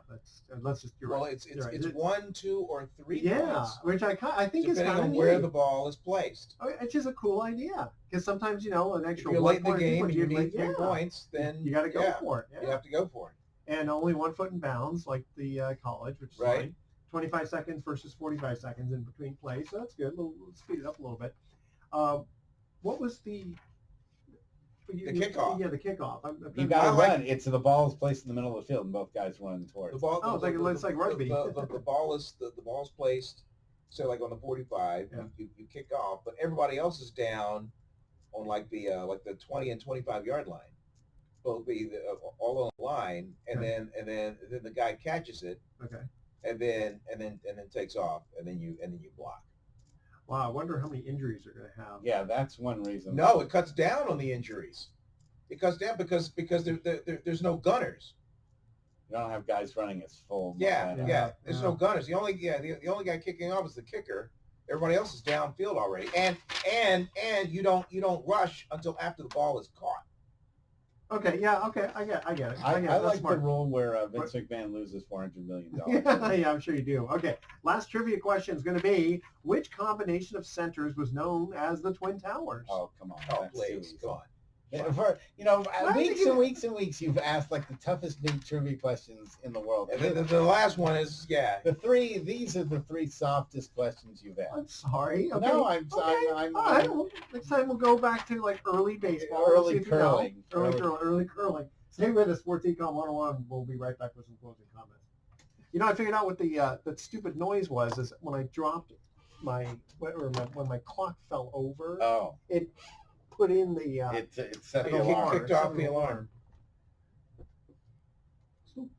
let's just. You're Well, right. it's You're right. 1, 2, or 3 Yeah, points, which I think is depending kind of on where neat. the ball is placed. It's just a cool idea because sometimes an If extra you're 1 late in the point, game and you need 3 yeah, points, then you got to go yeah, for it. you Yeah. have to go for it. And only 1 foot in bounds, like the college, which is Right. fine. 25 seconds versus 45 seconds in between plays, so that's good. We'll speed it up a little bit. What was the kickoff. Yeah, the kickoff. You got to run. It's the ball is placed in the middle of the field, and both guys run towards. The ball. Oh, it's like rugby. The ball is the ball's placed, say like on the 45. Yeah. You kick off, but everybody else is down on like the 20 and 25 yard line. Both be all on the line, and Okay. then the guy catches it, Okay. and then takes off, and then you block. Wow, I wonder how many injuries they're going to have. Yeah, that's one reason. No, it cuts down on the injuries. It cuts down because there's no gunners. You don't have guys running as full. Yeah, momentum. yeah. There's no gunners. The only guy kicking off is the kicker. Everybody else is downfield already, and you don't rush until after the ball is caught. Okay, yeah, okay, I get it. I That's like smart. the rule where Vince McMahon loses $400 million. Yeah, I'm sure you do. Okay, last trivia question is going to be, which combination of centers was known as the Twin Towers? Oh, come on. Oh, That's please, too come on. easy. For, I think weeks you- and weeks and weeks, you've asked like the toughest big trivia questions in the world. And then the last one is These are the 3 softest questions you've asked. I'm sorry. Okay. No, I'm I'm all right. Well, next time we'll go back to like early baseball. We'll Early see if you know. curling. Early curling. Stay with us. Sports Econ 101. We'll be right back with some closing comments. I figured out what the that stupid noise was is when I dropped when my clock fell over, Oh, it put in the it set It the alarm. kicked off the alarm. Stupid.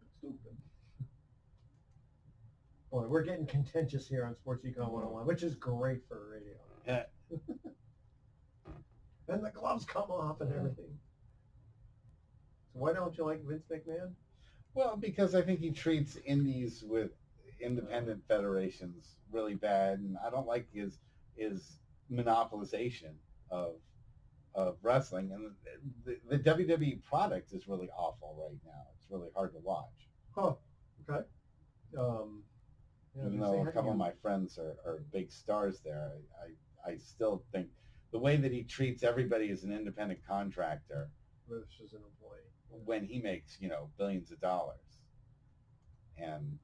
Boy, we're getting contentious here on Sports Econ 101, which is great for radio. Yeah. And the gloves come off and everything. So why don't you like Vince McMahon? Well, because I think he treats indies with independent federations really bad, and I don't like his monopolization of wrestling. And the WWE product is really awful right now. It's really hard to watch. Oh, okay. Even though a couple of my friends are big stars there, I still think the way that he treats everybody as an independent contractor versus an employee. when he makes, billions of dollars and,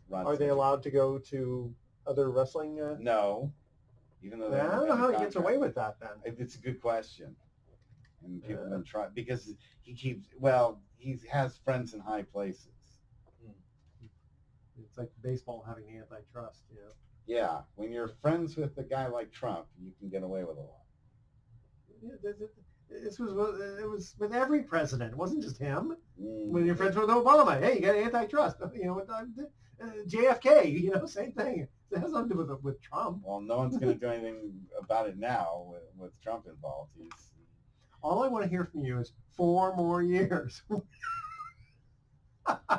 runs. Are they allowed to go to other wrestling? No. Even though I they're don't know how he independent gets away with that then. It's a good question. And people Yeah. have been trying, because he has friends in high places. It's like baseball having antitrust, Yeah. When you're friends with a guy like Trump, you can get away with a lot. Yeah, it was with every president. It wasn't just him. Mm. When you're friends with Obama, hey, you got antitrust. With JFK, same thing. It has nothing to do with Trump. Well, no one's going to do anything about it now with Trump involved. All I want to hear from you is 4 more years.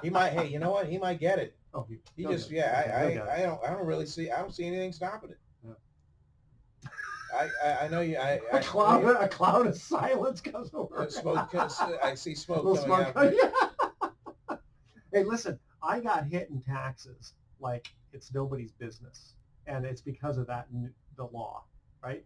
He might. Hey, you know what? He might get it. Oh, He okay. just. Okay. I don't see anything stopping it. Yeah. I know you. A cloud of silence comes over. Smoke. I see smoke Little coming smoke. out. Yeah. Hey, listen, I got hit in taxes like it's nobody's business, and it's because of the law, right?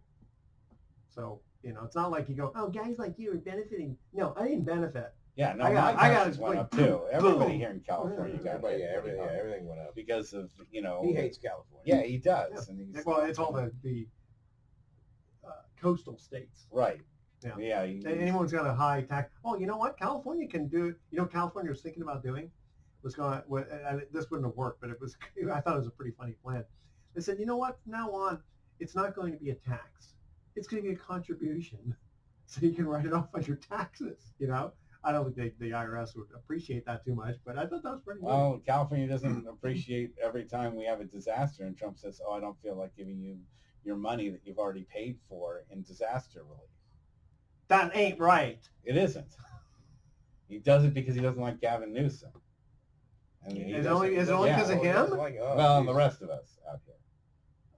So it's not like you go, oh, guys like you are benefiting. No, I didn't benefit. Yeah, no, I got my taxes it, went like, up too. Everybody boom. here in California got Everybody, hit pretty hard everything went up. because of He hates California. Yeah, he does. Yeah. And he's, Well, it's all the coastal states. right. Yeah. Anyone's got a high tax. Oh, you know what? California can do it. California was thinking about doing was going. This wouldn't have worked, but it was. I thought it was a pretty funny plan. They said, you know what? From now on, it's not going to be a tax. It's going to be a contribution, so you can write it off on your taxes. I don't think the IRS would appreciate that too much, but I thought that was pretty. Well, California doesn't appreciate every time we have a disaster, and Trump says, "Oh, I don't feel like giving you your money that you've already paid for in disaster relief." That ain't right. It isn't. He does it because he doesn't like Gavin Newsom. And he Is it doesn't- only because of him? well, and the rest of us out here.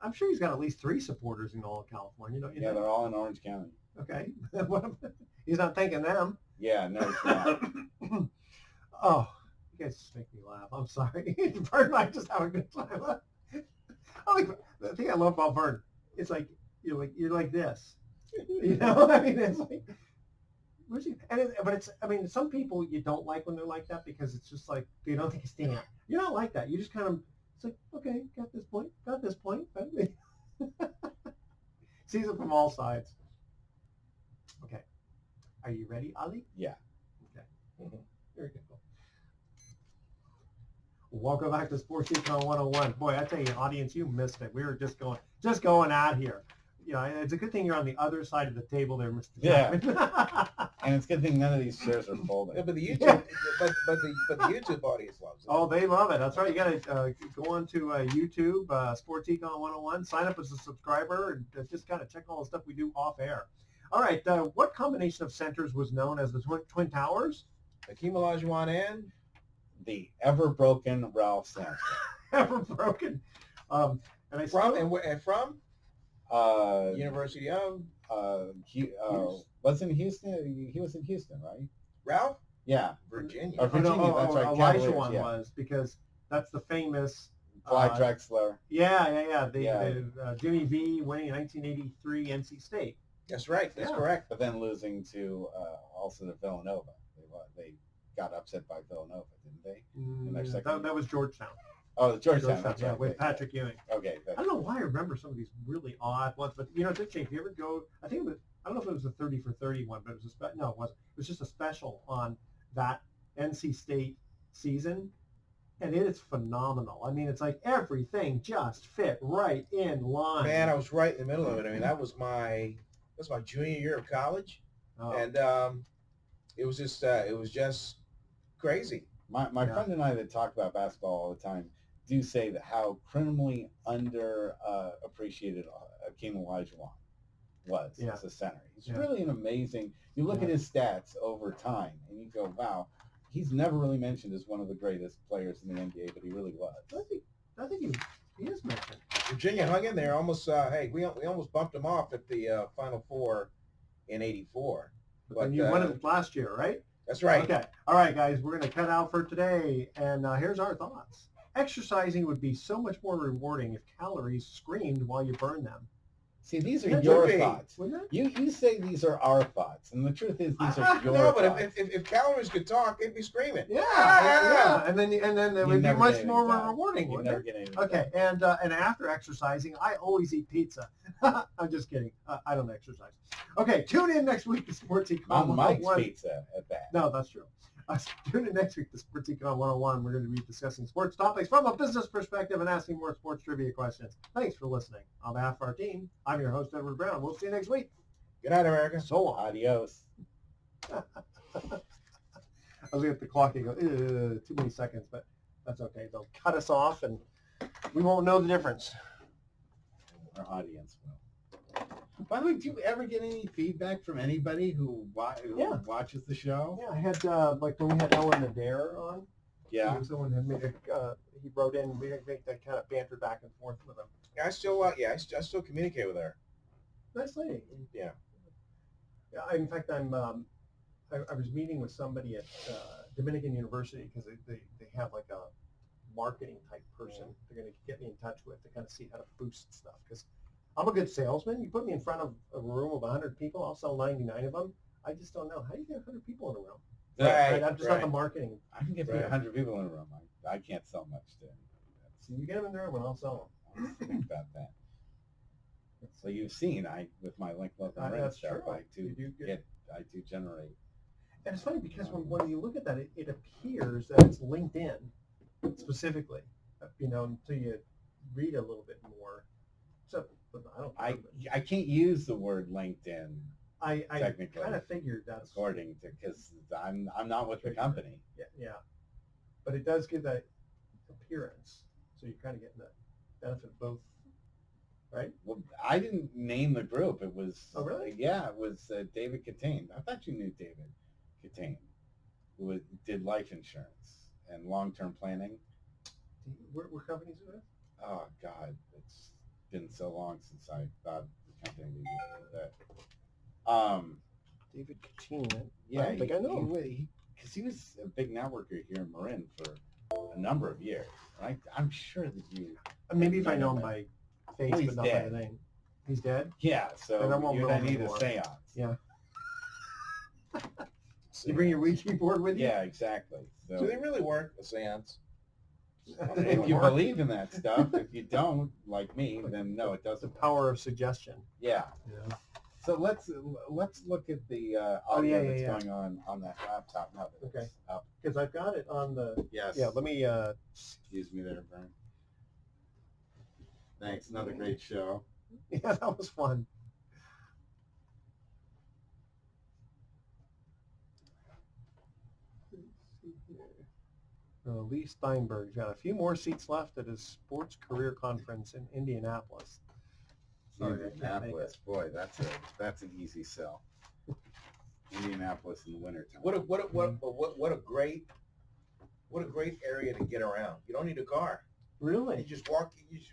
I'm sure he's got at least 3 supporters in all of California, don't you Yeah, think? they're all in Orange County. Okay. He's not thanking them. Yeah, no, it's not. Oh, you guys just make me laugh. I'm sorry. Vern and I just have a good time. The thing I love about Vern is like you're like this. You know, I mean, it's like, but it's, I mean, some people you don't like when they're like that because it's just like they don't take a stand. You're not like that. You just kind of, it's like, okay, got this point. Sees it from all sides. Okay, are you ready, Ali? Yeah. Okay, very good. Welcome back to Sports Econ 101. Boy, I tell you, audience, you missed it. We were just going out here. You know, it's a good thing you're on the other side of the table there, Mr. Yeah. Jackman. And it's a good thing none of these chairs are folding. Yeah, but the YouTube, but the YouTube audience loves it. Oh, they love it. That's right. You got to go on to YouTube, Sports Econ 101, sign up as a subscriber, and just kind of check all the stuff we do off air. All right. What combination of centers was known as the Twin Towers? Hakeem Olajuwon and The ever-broken Ralph Sampson. Ever broken. And I from still, and from University of wasn't Houston? He was in Houston, right? Ralph, Yeah. Virginia. Or Virginia, that's right, Elijah Cavaliers, one yeah. was because that's the famous. Clyde Drexler. Yeah. The Jimmy V winning in 1983 NC State. That's right. That's Yeah. correct. But then losing to also to Villanova. They got upset by Villanova, didn't they? In their second That was Georgetown. Oh, the Georgetown. That's yeah, right. with Patrick Ewing. Okay. I don't know why I remember some of these really odd ones, but you know, it's interesting. If you ever go, I think it was, I don't know if it was a 30 for 30 one, but it was no, it wasn't. It was just a special on that NC State season, and it is phenomenal. I mean, it's like everything just fit right in line. Man, I was right in the middle of it. I mean, that was my junior year of college, and it was just crazy. My friend and I that talk about basketball all the time do say that how criminally under appreciated Hakeem Olajuwon was as a center. He's really an amazing. You look at his stats over time, and you go, "Wow, he's never really mentioned as one of the greatest players in the NBA, but he really was." I think he is mentioned. Virginia hung in there almost. Hey, we almost bumped them off at the Final Four in '84. But you won it last year, right? That's right. Okay. All right, guys, we're going to cut out for today, and here's our thoughts. Exercising would be so much more rewarding if calories screamed while you burn them. See, these are That your would be. thoughts. Wouldn't it? You say these are our thoughts, and the truth is these are your No, thoughts. but if calories could talk, they'd be screaming. Yeah. And then it would be never much get more anything done. rewarding, You wouldn't never it? get anything Okay, done. and after exercising, I always eat pizza. I'm just kidding. I don't exercise. Okay, tune in next week to Sports Econ Not Mike's 101. Pizza at that. No, that's true. Tune in next week to Sports Econ 101. We're going to be discussing sports topics from a business perspective and asking more sports trivia questions. Thanks for listening. On behalf of our team, I'm your host, Edward Brown. We'll see you next week. Good night, America. So long. Adios. I was looking at the clock and go, too many seconds, but that's okay. They'll cut us off and we won't know the difference. Our audience will. By the way, do you ever get any feedback from anybody who watches the show? Yeah, I had, like when we had Ellen Adair on. Yeah. Someone had made he wrote in, we had that kind of banter back and forth with him. Yeah, I still communicate with her. Nice lady. Yeah. Yeah, in fact, I was meeting with somebody at Dominican University because they have like a marketing type person they're going to get me in touch with to kind of see how to boost stuff. Because I'm a good salesman. You put me in front of a room of 100 people, I'll sell 99 of them. I just don't know. How do you get 100 people in a room? Right. I'm just not the marketing. I can get 100 people in a room. I can't sell much to anybody. So you get them in the room and I'll sell them. Think about that. So you've seen with my link local That's stuff, true. I do generate. And it's funny because when you look at that, it appears that it's LinkedIn specifically, until you read a little bit more. So I don't. I can't use the word LinkedIn. I technically kind of figured that's according to because I'm not with the company. Yeah, but it does give that appearance, so you're kind of getting the benefit of both, right? Well, I didn't name the group. It was really? Yeah, it was David Catane. I thought you knew David Catane, who did life insurance and long-term planning. What companies are that? Oh God, it's been so long since I thought the company knew that. David Katine. Yeah, I don't think I know him. Because he was a big networker here in Marin for a number of years. I'm sure that you. Maybe if I know him by face, Well, he's but not by dead. the name. He's dead? Yeah, Then I so won't you're know not him need a anymore. seance. Yeah. You bring your Ouija board with you? Yeah, exactly. So Do they really work, a seance? if you believe in that stuff, if you don't, like me, then no, it The doesn't. power of suggestion. Yeah. Yeah. So let's look at the audio that's going on that laptop now that Okay. it's up. Because I've got it on the... Yes. Yeah, let me... Excuse me there, Brian. Thanks. Another great show. Yeah, that was fun. Lee Steinberg's got a few more seats left at his sports career conference in Indianapolis. Sorry, I can't make Indianapolis, it. boy, that's an easy sell. Indianapolis in the wintertime. What a great area to get around. You don't need a car. You Really? just walk. You just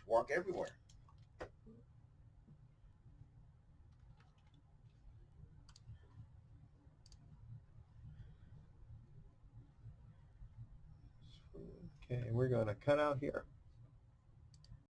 walk everywhere. Okay, we're going to cut out here.